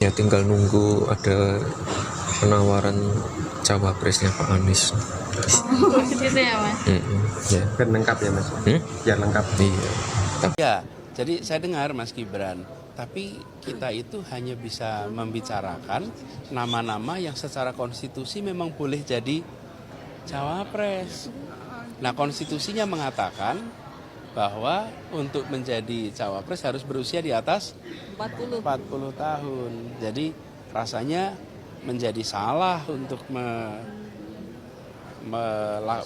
Ya tinggal nunggu ada penawaran cawapresnya Pak Anies. Gitu ya Mas. Ya. Biar lengkap ya Mas. Biar lengkap. Iya. Ya, jadi saya dengar Mas Gibran, tapi kita itu hanya bisa membicarakan nama-nama yang secara konstitusi memang boleh jadi cawapres. Nah, konstitusinya mengatakan bahwa untuk menjadi cawapres harus berusia di atas 40 tahun. Jadi rasanya menjadi salah untuk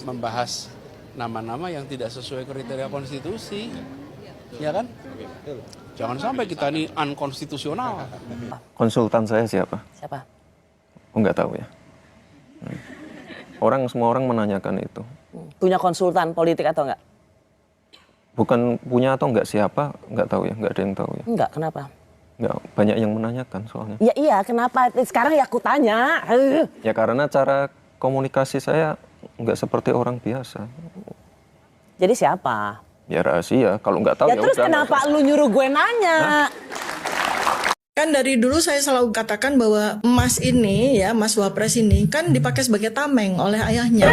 membahas nama-nama yang tidak sesuai kriteria konstitusi. Ya kan? Jangan sampai kita ini unkonstitusional. Konsultan saya siapa? Siapa? Oh, nggak tahu ya. Semua orang menanyakan itu. Punya konsultan politik atau enggak? Bukan punya atau enggak siapa, nggak tahu ya, nggak ada yang tahu ya. Enggak, kenapa? Nggak, banyak yang menanyakan soalnya. Ya iya, kenapa? Sekarang ya aku tanya. Ya karena cara komunikasi saya nggak seperti orang biasa. Jadi siapa? Ya rahasia, kalau nggak tahu Ya ya terus udah. kenapa lu nyuruh gue nanya? Kan dari dulu saya selalu katakan bahwa Mas ini ya, Mas Wapres ini kan dipakai sebagai tameng oleh ayahnya.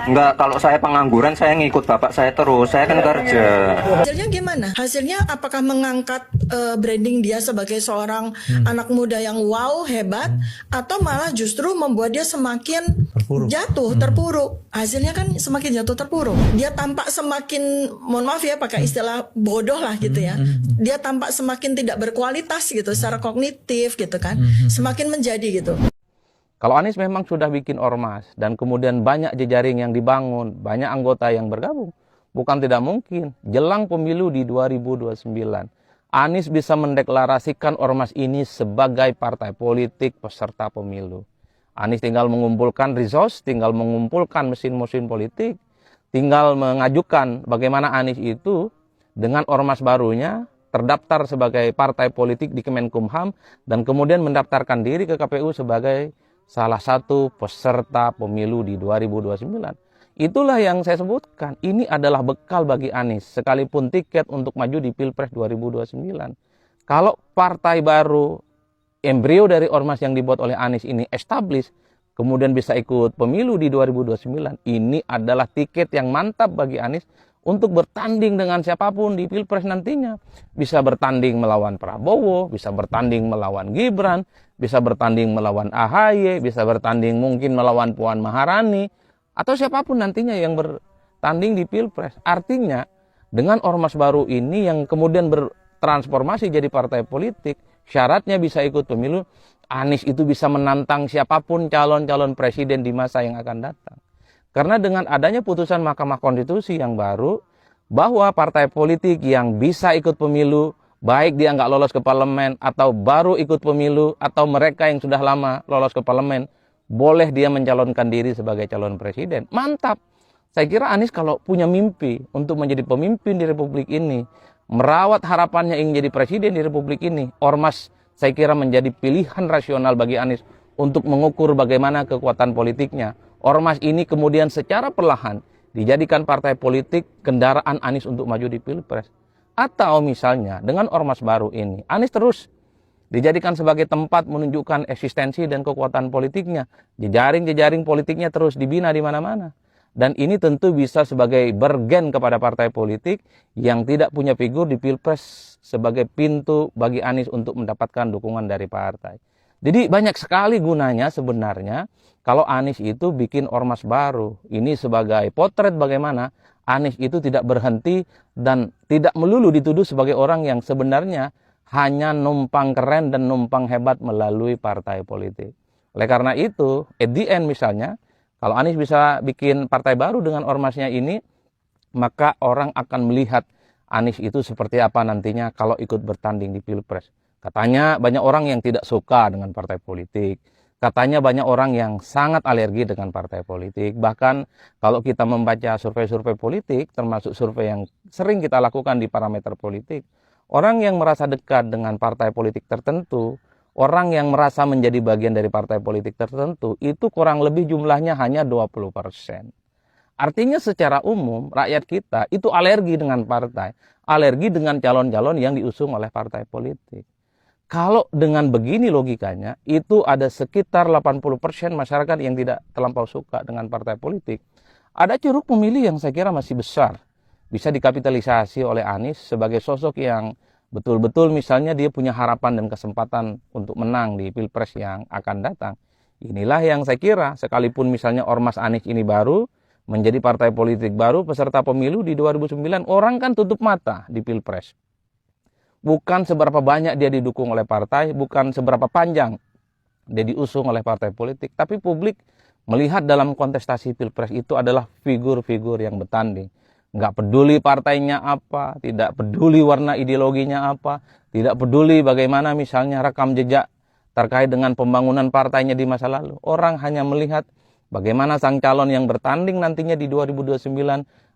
Enggak, kalau saya pengangguran saya ngikut bapak saya terus, saya kan kerja. Hasilnya gimana? Hasilnya apakah mengangkat branding dia sebagai seorang anak muda yang wow, hebat, atau malah justru membuat dia semakin jatuh, terpuruk. Hasilnya kan semakin jatuh terpuruk. Dia tampak semakin, mohon maaf ya pakai istilah bodoh lah gitu ya. Dia tampak semakin tidak berkualitas gitu secara kognitif gitu kan. Semakin menjadi gitu. Kalau Anies memang sudah bikin ormas dan kemudian banyak jejaring yang dibangun, banyak anggota yang bergabung, bukan tidak mungkin jelang pemilu di 2029 Anies bisa mendeklarasikan ormas ini sebagai partai politik peserta pemilu. Anies tinggal mengumpulkan resource, tinggal mengumpulkan mesin-mesin politik, tinggal mengajukan bagaimana Anies itu dengan ormas barunya terdaftar sebagai partai politik di Kemenkumham dan kemudian mendaftarkan diri ke KPU sebagai salah satu peserta pemilu di 2029. Itulah yang saya sebutkan. Ini adalah bekal bagi Anies, sekalipun tiket untuk maju di Pilpres 2029. Kalau partai baru, embrio dari ormas yang dibuat oleh Anies ini establish, kemudian bisa ikut pemilu di 2029, ini adalah tiket yang mantap bagi Anies untuk bertanding dengan siapapun di Pilpres nantinya. Bisa bertanding melawan Prabowo, bisa bertanding melawan Gibran, bisa bertanding melawan AHY, bisa bertanding mungkin melawan Puan Maharani, atau siapapun nantinya yang bertanding di Pilpres. Artinya, dengan ormas baru ini yang kemudian bertransformasi jadi partai politik, syaratnya bisa ikut pemilu, Anies itu bisa menantang siapapun calon-calon presiden di masa yang akan datang. Karena dengan adanya putusan Mahkamah Konstitusi yang baru, bahwa partai politik yang bisa ikut pemilu, baik dia nggak lolos ke parlemen, atau baru ikut pemilu, atau mereka yang sudah lama lolos ke parlemen, boleh dia mencalonkan diri sebagai calon presiden. Mantap. Saya kira Anies kalau punya mimpi untuk menjadi pemimpin di Republik ini, merawat harapannya ingin jadi presiden di Republik ini, ormas saya kira menjadi pilihan rasional bagi Anies untuk mengukur bagaimana kekuatan politiknya. Ormas ini kemudian secara perlahan dijadikan partai politik kendaraan Anies untuk maju di Pilpres. Atau misalnya dengan ormas baru ini, Anies terus dijadikan sebagai tempat menunjukkan eksistensi dan kekuatan politiknya. Jejaring-jejaring politiknya terus dibina di mana-mana. Dan ini tentu bisa sebagai bergen kepada partai politik yang tidak punya figur di Pilpres sebagai pintu bagi Anies untuk mendapatkan dukungan dari partai. Jadi banyak sekali gunanya sebenarnya kalau Anies itu bikin ormas baru. Ini sebagai potret bagaimana Anies itu tidak berhenti dan tidak melulu dituduh sebagai orang yang sebenarnya hanya numpang keren dan numpang hebat melalui partai politik. Oleh karena itu, at the end misalnya, kalau Anies bisa bikin partai baru dengan ormasnya ini, maka orang akan melihat Anies itu seperti apa nantinya kalau ikut bertanding di Pilpres. Katanya banyak orang yang tidak suka dengan partai politik. Katanya banyak orang yang sangat alergi dengan partai politik. Bahkan kalau kita membaca survei-survei politik, termasuk survei yang sering kita lakukan di parameter politik, orang yang merasa dekat dengan partai politik tertentu, orang yang merasa menjadi bagian dari partai politik tertentu, itu kurang lebih jumlahnya hanya 20%. Artinya secara umum rakyat kita itu alergi dengan partai, alergi dengan calon-calon yang diusung oleh partai politik. Kalau dengan begini logikanya, itu ada sekitar 80% masyarakat yang tidak terlampau suka dengan partai politik. Ada ceruk pemilih yang saya kira masih besar. Bisa dikapitalisasi oleh Anies sebagai sosok yang betul-betul misalnya dia punya harapan dan kesempatan untuk menang di Pilpres yang akan datang. Inilah yang saya kira, sekalipun misalnya Ormas Anies ini baru, menjadi partai politik baru, peserta pemilu di 2009, orang kan tutup mata di Pilpres. Bukan seberapa banyak dia didukung oleh partai, bukan seberapa panjang dia diusung oleh partai politik, tapi publik melihat dalam kontestasi Pilpres itu adalah figur-figur yang bertanding. Nggak peduli partainya apa, tidak peduli warna ideologinya apa, tidak peduli bagaimana misalnya rekam jejak terkait dengan pembangunan partainya di masa lalu. Orang hanya melihat bagaimana sang calon yang bertanding nantinya di 2029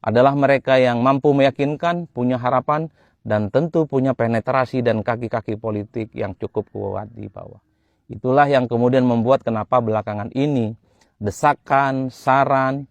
adalah mereka yang mampu meyakinkan, punya harapan, dan tentu punya penetrasi dan kaki-kaki politik yang cukup kuat di bawah. Itulah yang kemudian membuat kenapa belakangan ini desakan, saran,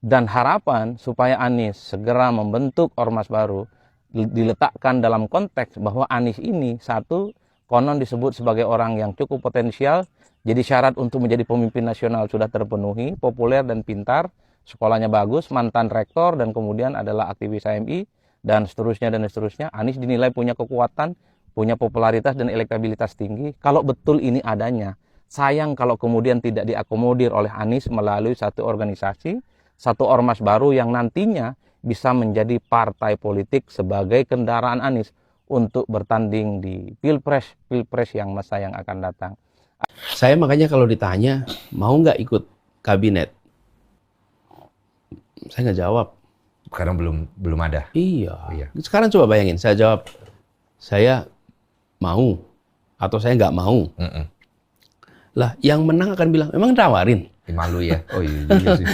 dan harapan supaya Anies segera membentuk ormas baru diletakkan dalam konteks bahwa Anies ini satu, konon disebut sebagai orang yang cukup potensial, jadi syarat untuk menjadi pemimpin nasional sudah terpenuhi, populer dan pintar, sekolahnya bagus, mantan rektor, dan kemudian adalah aktivis HMI, dan seterusnya dan seterusnya. Anies dinilai punya kekuatan, punya popularitas dan elektabilitas tinggi. Kalau betul ini adanya, sayang kalau kemudian tidak diakomodir oleh Anies melalui satu organisasi, satu ormas baru yang nantinya bisa menjadi partai politik sebagai kendaraan Anies untuk bertanding di Pilpres yang masa yang akan datang. Saya makanya kalau ditanya, mau nggak ikut kabinet? Saya nggak jawab. Karena belum ada. Iya. Sekarang coba bayangin, saya jawab, saya mau atau saya nggak mau. Lah, yang menang akan bilang, emang nawarin? Malu ya. Oh iya sih.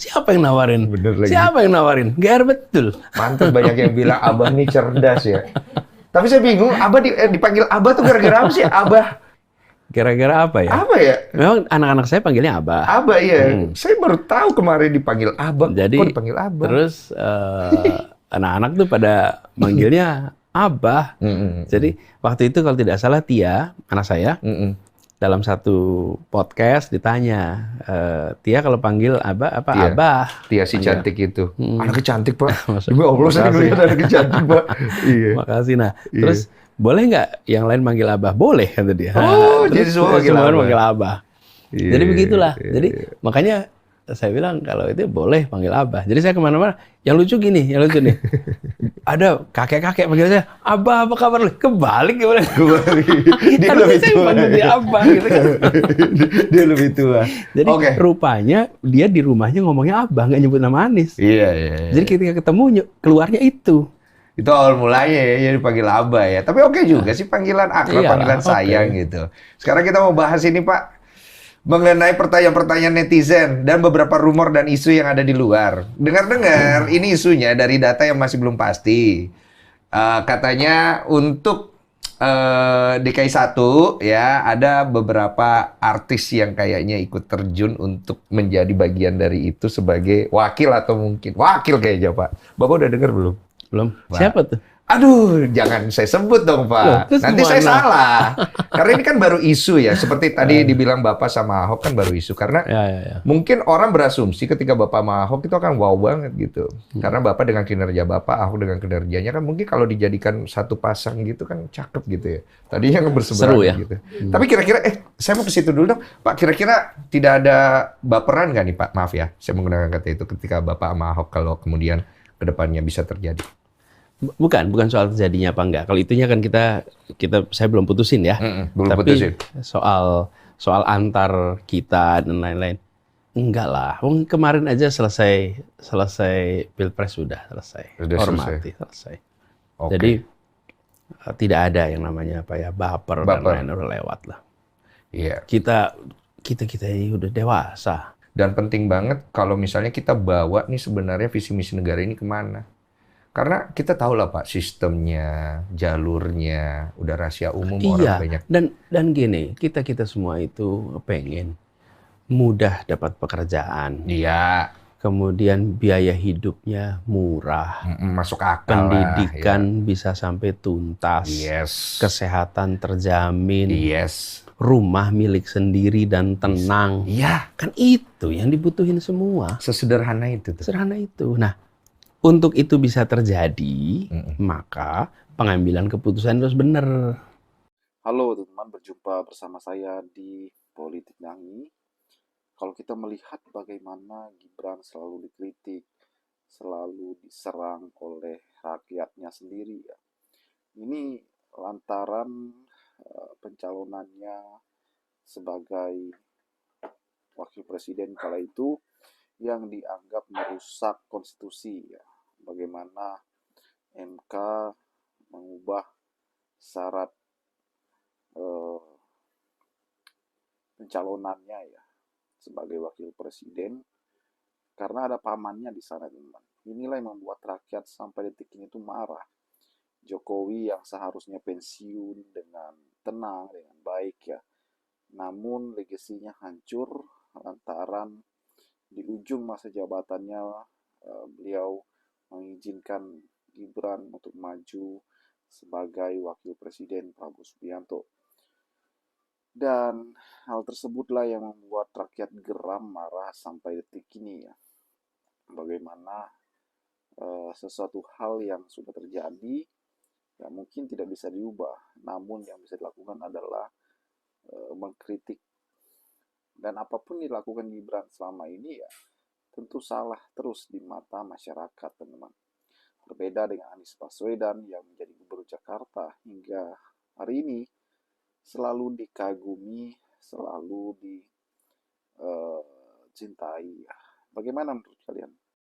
Siapa yang nawarin? Bener lagi. Siapa yang nawarin? GR betul. Mantul, banyak yang bilang Abah ini cerdas ya. Tapi saya bingung, Abah dipanggil Abah tuh gara-gara apa sih? Abah. Gara-gara apa ya? Apa ya? Memang anak-anak saya panggilnya Abah. Abah ya. Saya baru tahu kemarin dipanggil Abah. Jadi, kok dipanggil Abah? Terus anak-anak tuh pada manggilnya Abah. Jadi waktu itu kalau tidak salah Tia, anak saya, dalam satu podcast ditanya, Tia kalau panggil Abah apa? Tia. Abah. Tia si cantik itu. Anaknya cantik, Pak. Maksud- Demi Allah, saya Makasih. ngeliat anaknya cantik, Pak. Iya. Makasih. Nah, Iya. terus boleh nggak yang lain manggil Abah? Boleh, kata dia. Oh, Terus jadi semua manggil semua Abah. manggil Abah. Iya, Jadi begitulah. iya, Jadi makanya saya bilang kalau itu boleh panggil Abah. Jadi saya kemana-mana. Yang lucu nih. Ada kakek-kakek panggil saya, Abah apa kabar? Kebalik gimana? Dia Harusnya lebih saya tua. panggil dia Abah gitu kan. Dia lebih tua. Jadi Oke. rupanya dia di rumahnya ngomongnya Abah, nggak nyebut nama Anies. Iya. Jadi ketika ketemu keluarnya itu. Itu awal mulanya ya dipanggil Abah ya. Tapi oke juga sih panggilan akrab, Iyalah, panggilan oke. sayang gitu. Sekarang kita mau bahas ini Pak, mengenai pertanyaan-pertanyaan netizen dan beberapa rumor dan isu yang ada di luar. Dengar-dengar ini isunya dari data yang masih belum pasti. Katanya untuk DKI 1 ya ada beberapa artis yang kayaknya ikut terjun untuk menjadi bagian dari itu sebagai wakil atau mungkin wakil kayaknya Pak. Bapak udah dengar belum? Belum. Pak. Siapa tuh? Aduh, jangan saya sebut dong, Pak. Loh, terus Nanti saya gimana? salah. Karena ini kan baru isu ya. Seperti tadi dibilang Bapak sama Ahok kan baru isu. Karena Ya. mungkin orang berasumsi ketika Bapak sama Ahok itu akan wow banget gitu. Karena Bapak dengan kinerja Bapak, Ahok dengan kinerjanya kan mungkin kalau dijadikan satu pasang gitu kan cakep gitu ya. Tadinya kan berseberangan Seru ya? gitu. Tapi kira-kira, saya mau ke situ dulu dong. Pak, kira-kira tidak ada baperan nggak nih Pak? Maaf ya, saya menggunakan kata itu ketika Bapak sama Ahok kalau kemudian ke depannya bisa terjadi. Bukan soal terjadinya apa enggak. Kalau itunya kan saya belum putusin ya. Belum Tapi putusin. soal antar kita dan lain-lain. Enggak lah. Wong kemarin aja selesai Pilpres sudah selesai. Sudah Hormati selesai. Oke. Jadi tidak ada yang namanya baper dan lain udah lewat lah. Iya. Kita ini udah dewasa. Dan penting banget kalau misalnya kita bawa nih sebenarnya visi misi negara ini kemana. Karena kita tahu lah Pak, sistemnya, jalurnya, udah rahasia umum, orang banyak. Dan gini, kita semua itu pengen mudah dapat pekerjaan. Iya. kemudian biaya hidupnya murah, Masuk akal lah, pendidikan bisa sampai tuntas, Yes. kesehatan terjamin, Yes. rumah milik sendiri dan tenang. Iya. Kan itu yang dibutuhin semua. Sesederhana itu tuh. Sederhana itu. Nah, untuk itu bisa terjadi, maka pengambilan keputusan harus benar. Halo teman-teman, berjumpa bersama saya di Politik Yangi. Kalau kita melihat bagaimana Gibran selalu dikritik, selalu diserang oleh rakyatnya sendiri ya. Ini lantaran pencalonannya sebagai wakil presiden kala itu yang dianggap merusak konstitusi ya. Bagaimana MK mengubah syarat pencalonannya ya sebagai wakil presiden karena ada pamannya di sana teman. Inilah yang membuat rakyat sampai detik ini tuh marah. Jokowi yang seharusnya pensiun dengan tenang, dengan baik ya. Namun legasinya hancur lantaran di ujung masa jabatannya beliau mengizinkan Gibran untuk maju sebagai wakil presiden Prabowo Subianto. Dan hal tersebutlah yang membuat rakyat geram, marah sampai detik ini ya. Bagaimana sesuatu hal yang sudah terjadi ya mungkin tidak bisa diubah, namun yang bisa dilakukan adalah mengkritik. Dan apapun dilakukan Gibran selama ini ya tentu salah terus di mata masyarakat, teman-teman. Berbeda dengan Anies Baswedan yang menjadi gubernur Jakarta hingga hari ini selalu dikagumi, selalu dicintai. Bagaimana menurut kalian?